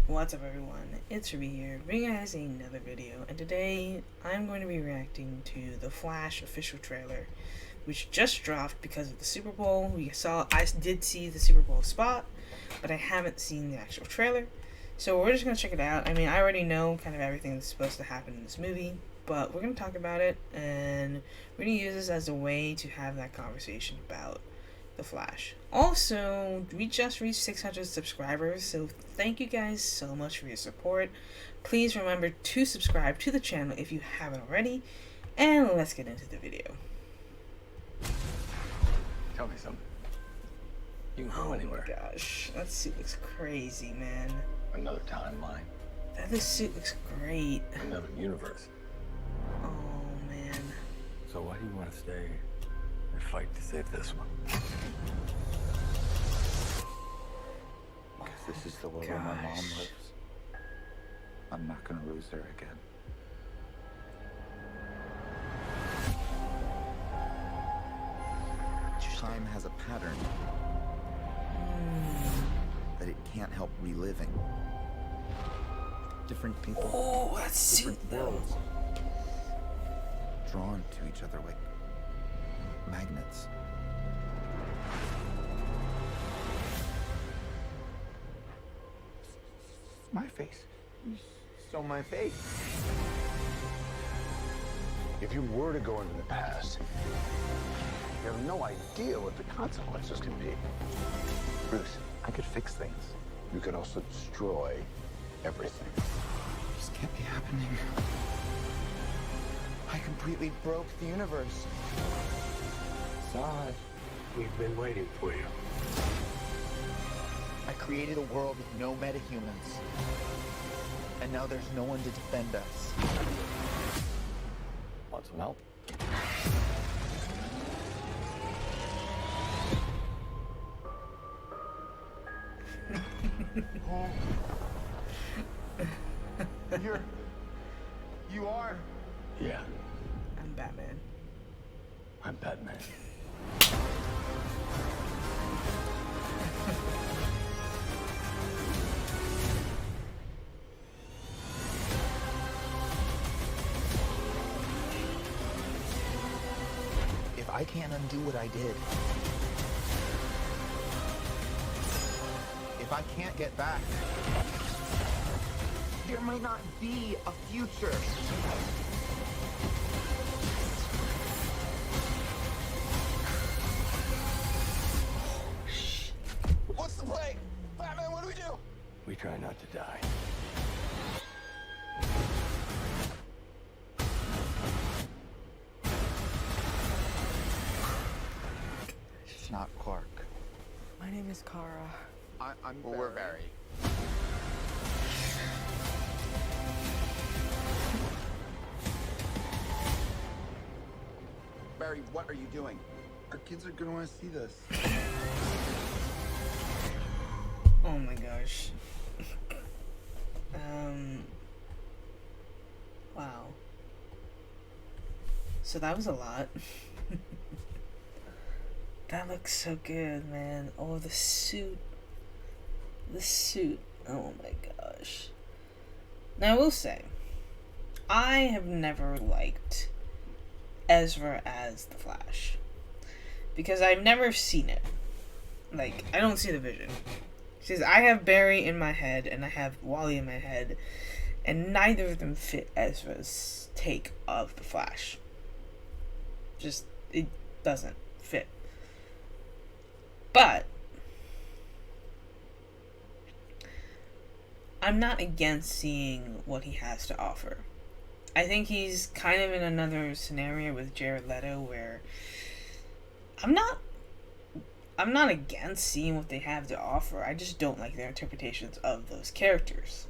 What's up everyone, it's Ruby here, bringing you guys another video, and today I'm going to be reacting to the Flash official trailer, which just dropped because of the Super Bowl. I did see the Super Bowl spot, but I haven't seen the actual trailer, so we're just going to check it out. I mean, I already know kind of everything that's supposed to happen in this movie, but we're going to talk about it, and we're going to use this as a way to have that conversation about the Flash. Also, we just reached 600 subscribers, so thank you guys so much for your support. Please remember to subscribe to the channel if you haven't already, and let's get into the video. Tell me something. You can go anywhere. Oh my gosh, that suit looks crazy, man. Another timeline. This suit looks great. Another universe. Oh man. So why do you want to stay and fight to save this one? Because this is the world where my mom lives. I'm not gonna lose her again. Time has a pattern that it can't help reliving. Different people, Oh, that suit different though. worlds, drawn to each other like magnets. My face. You stole my face. If you were to go into the past, you have no idea what the consequences can be. Bruce, I could fix things. You could also destroy everything. This can't be happening. I completely broke the universe. Zod. We've been waiting for you. I created a world with no metahumans. And now there's no one to defend us. Want some help? You are? Yeah, I'm Batman. I'm Batman. If I can't undo what I did, if I can't get back, there might not be a future. What's the play? Batman, what do we do? We try not to die. It's not Clark. My name is Kara. I'm Barry. We're Barry. Barry, what are you doing? Our kids are gonna want to see this. Oh my gosh. Wow. So that was a lot. That looks so good, man. Oh, the suit. The suit. Oh my gosh. Now, I will say, I have never liked Ezra as the Flash. Because I've never seen it. Like, I don't see the vision. Because I have Barry in my head, and I have Wally in my head, and neither of them fit Ezra's take of the Flash. Just, it doesn't fit. But I'm not against seeing what he has to offer. I think he's kind of in another scenario with Jared Leto where I'm not against seeing what they have to offer. I just don't like their interpretations of those characters.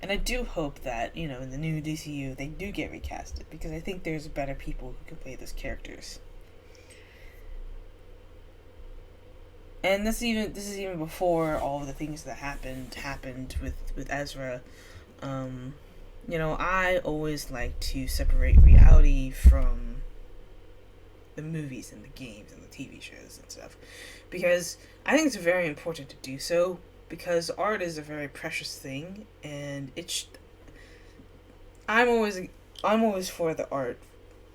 And I do hope that, you know, in the new DCU they do get recasted, because I think there's better people who can play those characters. And this is even before all of the things that happened with Ezra. You know, I always like to separate reality from the movies and the games and the TV shows and stuff, because I think it's very important to do so, because art is a very precious thing, and I'm always for the art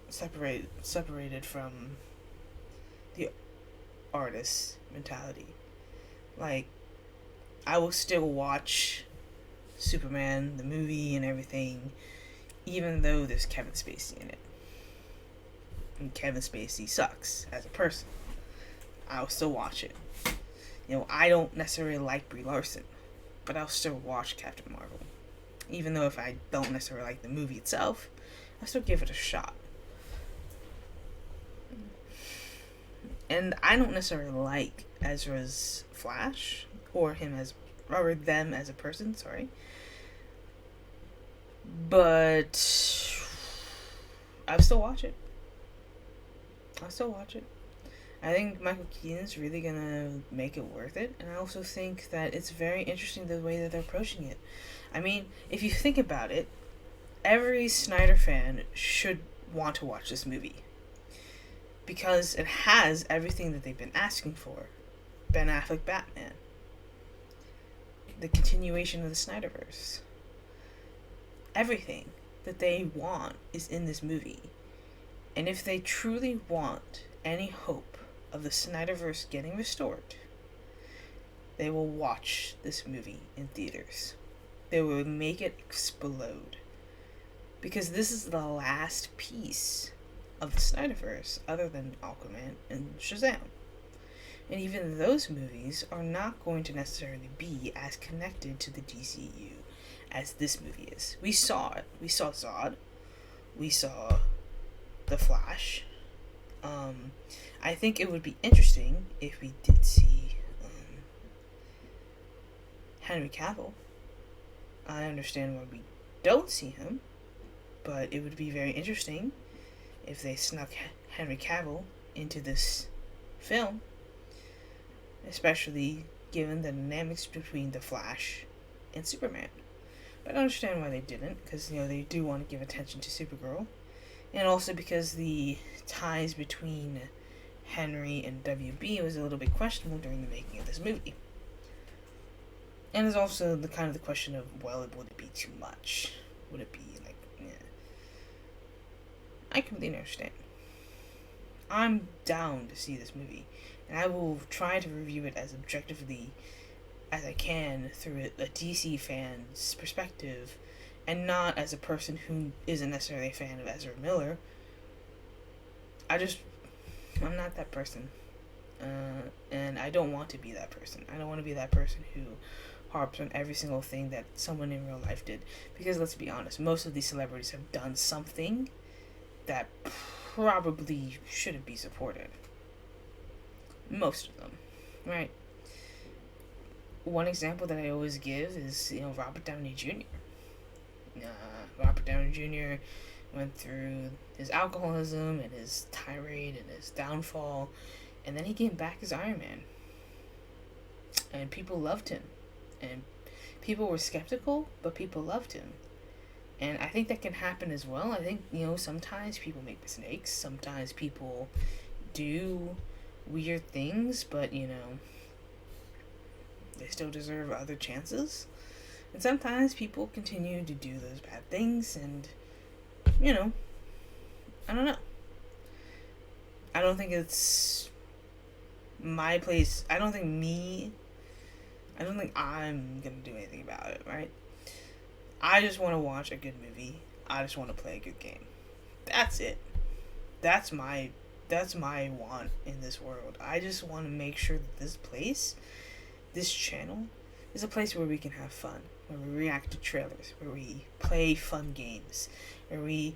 separated from the artist mentality. Like, I will still watch Superman the movie and everything, even though there's Kevin Spacey in it. And Kevin Spacey sucks as a person. I'll still watch it. You know, I don't necessarily like Brie Larson, but I'll still watch Captain Marvel. Even though if I don't necessarily like the movie itself, I'll still give it a shot. And I don't necessarily like Ezra's Flash, or them as a person, sorry. But I'll still watch it. I think Michael Keaton's really gonna make it worth it, and I also think that it's very interesting the way that they're approaching it. I mean, if you think about it, every Snyder fan should want to watch this movie, because it has everything that they've been asking for. Ben Affleck Batman, the continuation of the Snyderverse. Everything that they want is in this movie. And if they truly want any hope of the Snyderverse getting restored, they will watch this movie in theaters. They will make it explode. Because this is the last piece of the Snyderverse, other than Aquaman and Shazam. And even those movies are not going to necessarily be as connected to the DCU as this movie is. We saw it. We saw Zod. We saw The Flash. I think it would be interesting if we did see Henry Cavill. I understand why we don't see him, but it would be very interesting if they snuck Henry Cavill into this film, especially given the dynamics between The Flash and Superman. But I understand why they didn't, because, you know, they do want to give attention to Supergirl, and also because the ties between Henry and WB was a little bit questionable during the making of this movie. And there's also the kind of the question of, well, would it be too much? Would it be like, yeah. I completely understand. I'm down to see this movie, and I will try to review it as objectively as I can through a DC fan's perspective, and not as a person who isn't necessarily a fan of Ezra Miller. I'm not that person. And I don't want to be that person. I don't want to be that person who harps on every single thing that someone in real life did. Because let's be honest, most of these celebrities have done something that probably shouldn't be supported. Most of them, right? One example that I always give is, you know, Robert Downey Jr. Robert Downey Jr. went through his alcoholism and his tirade and his downfall, and then he came back as Iron Man. And people loved him. And people were skeptical, but people loved him. And I think that can happen as well. I think, you know, sometimes people make mistakes. Sometimes people do weird things, but, you know, they still deserve other chances. And sometimes people continue to do those bad things, and, you know, I don't know. I don't think it's my place. I don't think I'm gonna do anything about it, right? I just want to watch a good movie. I just want to play a good game. That's it. That's my want in this world. I just want to make sure that this channel, is a place where we can have fun, where we react to trailers, where we play fun games, where we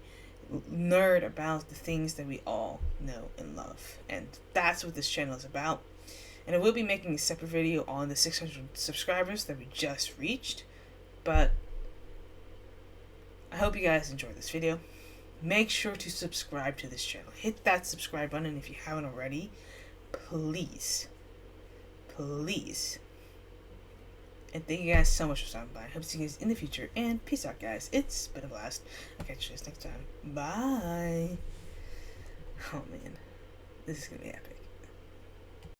nerd about the things that we all know and love. And that's what this channel is about. And I will be making a separate video on the 600 subscribers that we just reached. But I hope you guys enjoyed this video. Make sure to subscribe to this channel. Hit that subscribe button if you haven't already. Please. Please. And thank you guys so much for stopping by. I hope to see you guys in the future. And peace out, guys. It's been a blast. I'll catch you guys next time. Bye. Oh, man. This is going to be epic.